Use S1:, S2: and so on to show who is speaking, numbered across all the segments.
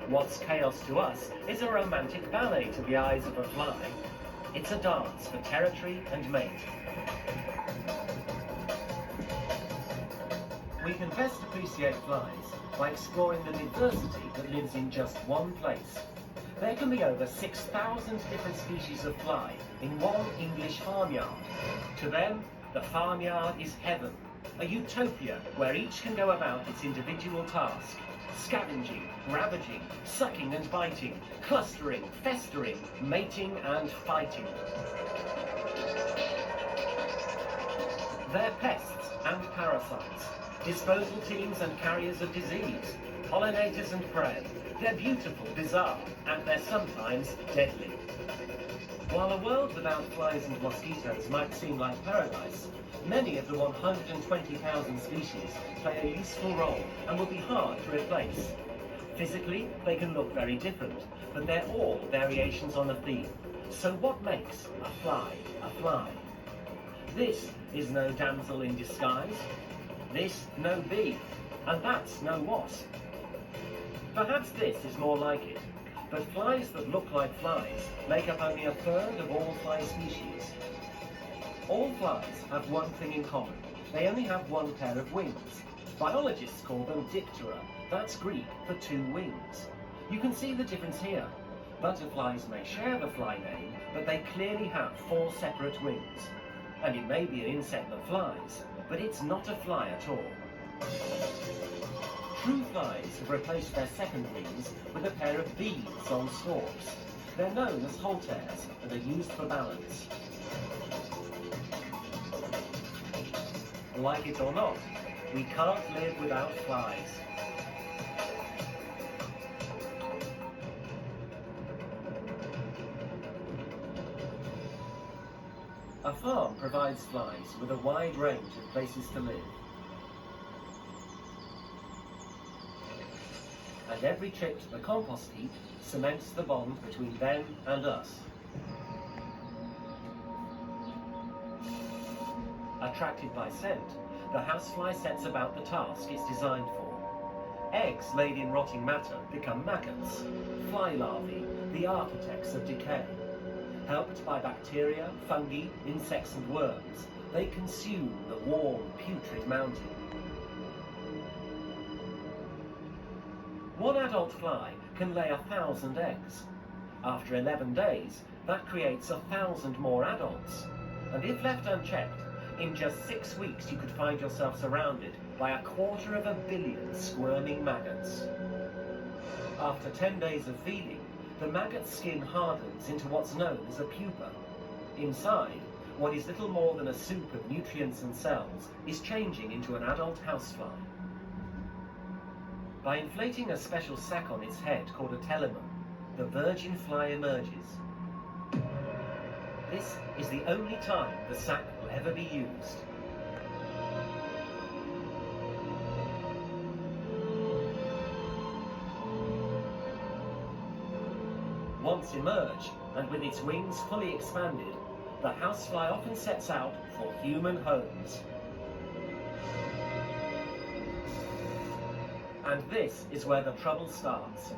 S1: What's chaos to us is a romantic ballet to the eyes of a fly. It's a dance for territory and mate. We can best appreciate flies by exploring the diversity that lives in just one place. There can be over 6,000 different species of fly in one English farmyard. To them, the farmyard is heaven, a utopia where each can go about its individual task, scavenging, ravaging, sucking and biting, clustering, festering, mating and fighting. They're pests and parasites, disposal teams and carriers of disease, pollinators and prey. They're beautiful, bizarre, and they're sometimes deadly. While a world without flies and mosquitoes might seem like paradise, many of the 120,000 species play a useful role and will be hard to replace. Physically, they can look very different, but they're all variations on a theme. So what makes a fly a fly? This is no damsel in disguise. This no bee, and that's no wasp. Perhaps this is more like it, but flies that look like flies make up only a third of all fly species. All flies have one thing in common. They only have one pair of wings. Biologists call them diptera. That's Greek for two wings. You can see the difference here. Butterflies may share the fly name, but they clearly have four separate wings. And it may be an insect that flies, but it's not a fly at all. True flies have replaced their second wings with a pair of beads on stalks. They're known as halteres and are used for balance. Like it or not, we can't live without flies. A farm provides flies with a wide range of places to live. And every trip to the compost heap cements the bond between them and us. Attracted by scent, the housefly sets about the task it's designed for. Eggs laid in rotting matter become maggots, fly larvae, the architects of decay. Helped by bacteria, fungi, insects and worms, they consume the warm, putrid mountain. One adult fly can lay 1,000 eggs. After 11 days, that creates 1,000 more adults. And if left unchecked, in just 6 weeks you could find yourself surrounded by 250 million squirming maggots. After 10 days of feeding, the maggot's skin hardens into what's known as a pupa. Inside, what is little more than a soup of nutrients and cells is changing into an adult housefly. By inflating a special sac on its head called a telemon, the virgin fly emerges. This is the only time the sac will ever be used. Once emerged, and with its wings fully expanded, the housefly often sets out for human homes. And this is where the trouble starts.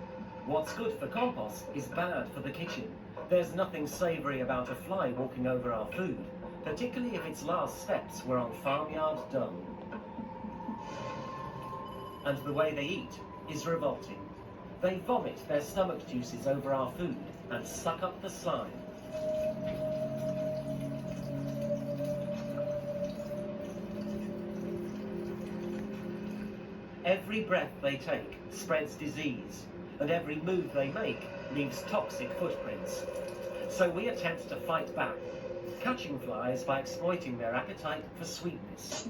S1: What's good for compost is bad for the kitchen. There's nothing savoury about a fly walking over our food, particularly if its last steps were on farmyard dung. And the way they eat is revolting. They vomit their stomach juices over our food and suck up the slime. Every breath they take spreads disease, and every move they make leaves toxic footprints. So we attempt to fight back, catching flies by exploiting their appetite for sweetness.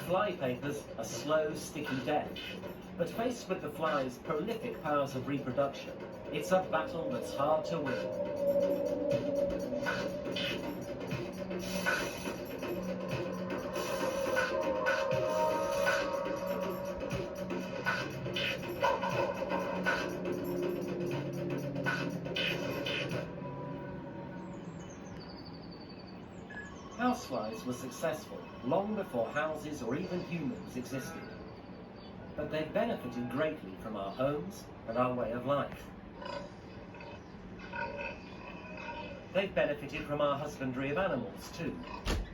S1: Fly papers a slow, sticky death, but faced with the fly's prolific powers of reproduction, it's a battle that's hard to win. Houseflies were successful long before houses or even humans existed. but they've benefited greatly from our homes and our way of life. They've benefited from our husbandry of animals too,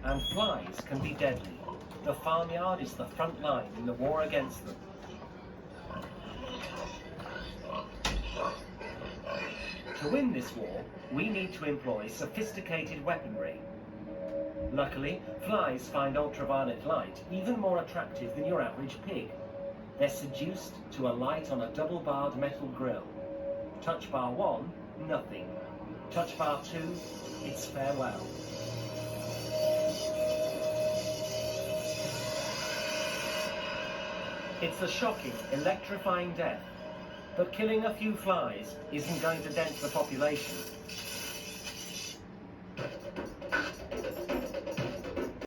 S1: and flies can be deadly. The farmyard is the front line in the war against them. To win this war, we need to employ sophisticated weaponry. Luckily, flies find ultraviolet light even more attractive than your average pig. They're seduced to a light on a double-barred metal grill. Touch bar 1, nothing. Touch bar 2, it's farewell. It's a shocking, electrifying death. But killing a few flies isn't going to dent the population.